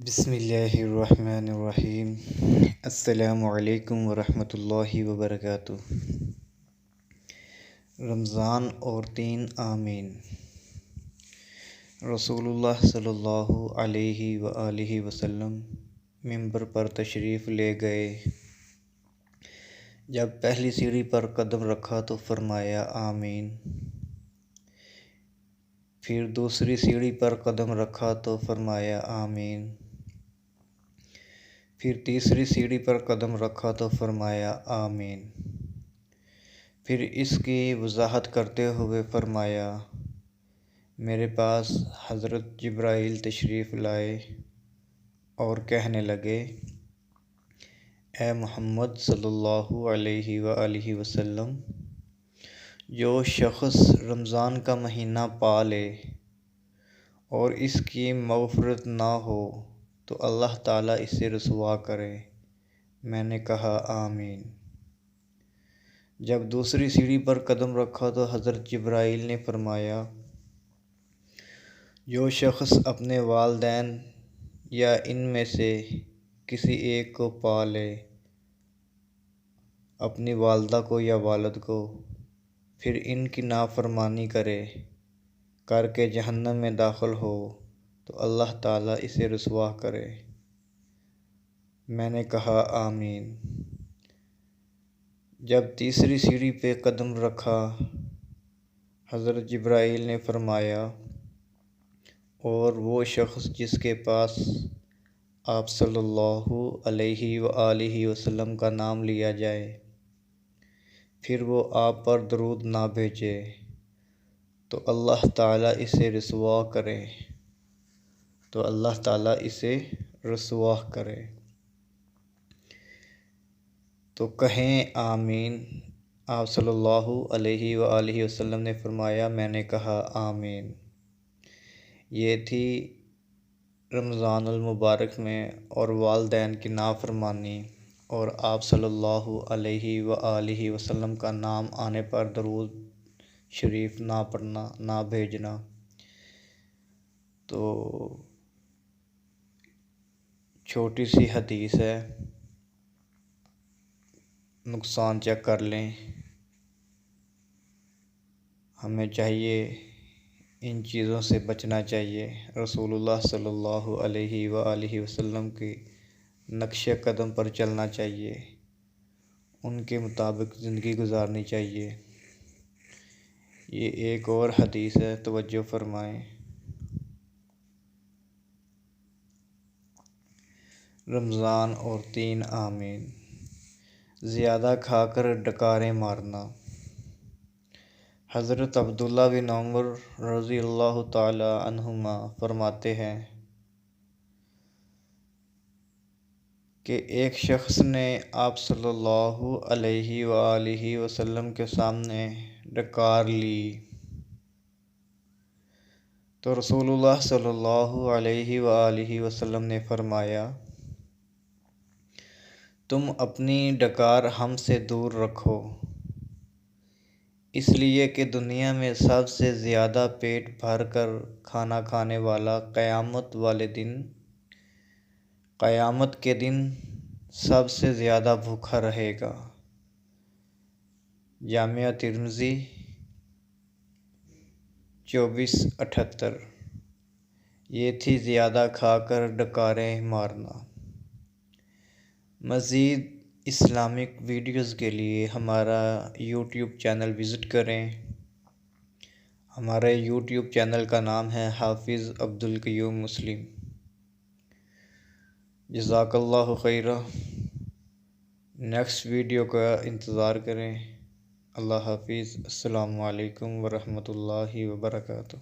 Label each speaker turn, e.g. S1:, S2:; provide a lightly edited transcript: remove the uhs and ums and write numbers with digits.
S1: بسم اللہ الرحمن الرحیم۔ السلام علیکم ورحمۃ اللہ وبرکاتہ۔ رمضان اور 3 آمین۔ رسول اللہ صلی اللہ علیہ وآلہ وسلم ممبر پر تشریف لے گئے۔ جب پہلی سیڑھی پر قدم رکھا تو فرمایا آمین۔ پھر دوسری سیڑھی پر قدم رکھا تو فرمایا آمین۔ پھر تیسری سیڑھی پر قدم رکھا تو فرمایا آمین۔ پھر اس کی وضاحت کرتے ہوئے فرمایا، میرے پاس حضرت جبرائیل تشریف لائے اور کہنے لگے، اے محمد صلی اللہ علیہ وآلہ وسلم، جو شخص رمضان کا مہینہ پا لے اور اس کی مغفرت نہ ہو تو اللہ تعالیٰ اسے رسوا کرے۔ میں نے کہا آمین۔ جب دوسری سیڑھی پر قدم رکھا تو حضرت جبرائیل نے فرمایا، جو شخص اپنے والدین یا ان میں سے کسی ایک کو پا لے، اپنی والدہ کو یا والد کو، پھر ان کی نافرمانی کر کے جہنم میں داخل ہو تو اللہ تعالیٰ اسے رسوا کرے۔ میں نے کہا آمین۔ جب تیسری سیڑھی پہ قدم رکھا، حضرت جبرائیل نے فرمایا، اور وہ شخص جس کے پاس آپ صلی اللہ علیہ وآلہ وسلم کا نام لیا جائے، پھر وہ آپ پر درود نہ بھیجے تو اللہ تعالیٰ اسے رسوا کرے۔ تو کہیں آمین۔ آپ صلی اللہ علیہ وآلہ وسلم نے فرمایا، میں نے کہا آمین۔ یہ تھی رمضان المبارک میں اور والدین کی نافرمانی اور آپ صلی اللہ علیہ وآلہ وسلم کا نام آنے پر درود شریف نہ پڑھنا، نہ بھیجنا۔ تو چھوٹی سی حدیث ہے، نقصان چیک کر لیں۔ ہمیں چاہیے ان چیزوں سے بچنا چاہیے، رسول اللہ صلی اللہ علیہ وآلہ وسلم کی نقش قدم پر چلنا چاہیے، ان کے مطابق زندگی گزارنی چاہیے۔ یہ ایک اور حدیث ہے، توجہ فرمائیں۔ رمضان اور 3 آمین۔ زیادہ کھا کر ڈکاریں مارنا۔ حضرت عبداللہ بن عمر رضی اللہ تعالی عنہما فرماتے ہیں کہ ایک شخص نے آپ صلی اللہ علیہ وآلہ وسلم کے سامنے ڈکار لی تو رسول اللہ صلی اللہ علیہ وآلہ وسلم نے فرمایا، تم اپنی ڈکار ہم سے دور رکھو، اس لیے کہ دنیا میں سب سے زیادہ پیٹ بھر کر کھانا کھانے والا قیامت کے دن سب سے زیادہ بھوکا رہے گا۔ جامعہ ترمذی 2478۔ یہ تھی زیادہ کھا کر ڈکاریں مارنا۔ مزید اسلامک ویڈیوز کے لیے ہمارا یوٹیوب چینل وزٹ کریں۔ ہمارے یوٹیوب چینل کا نام ہے حافظ عبدالقیوم مسلم۔ جزاک اللہ خیرہ۔ نیکسٹ ویڈیو کا انتظار کریں۔ اللہ حافظ۔ السلام علیکم ورحمۃ اللہ وبرکاتہ۔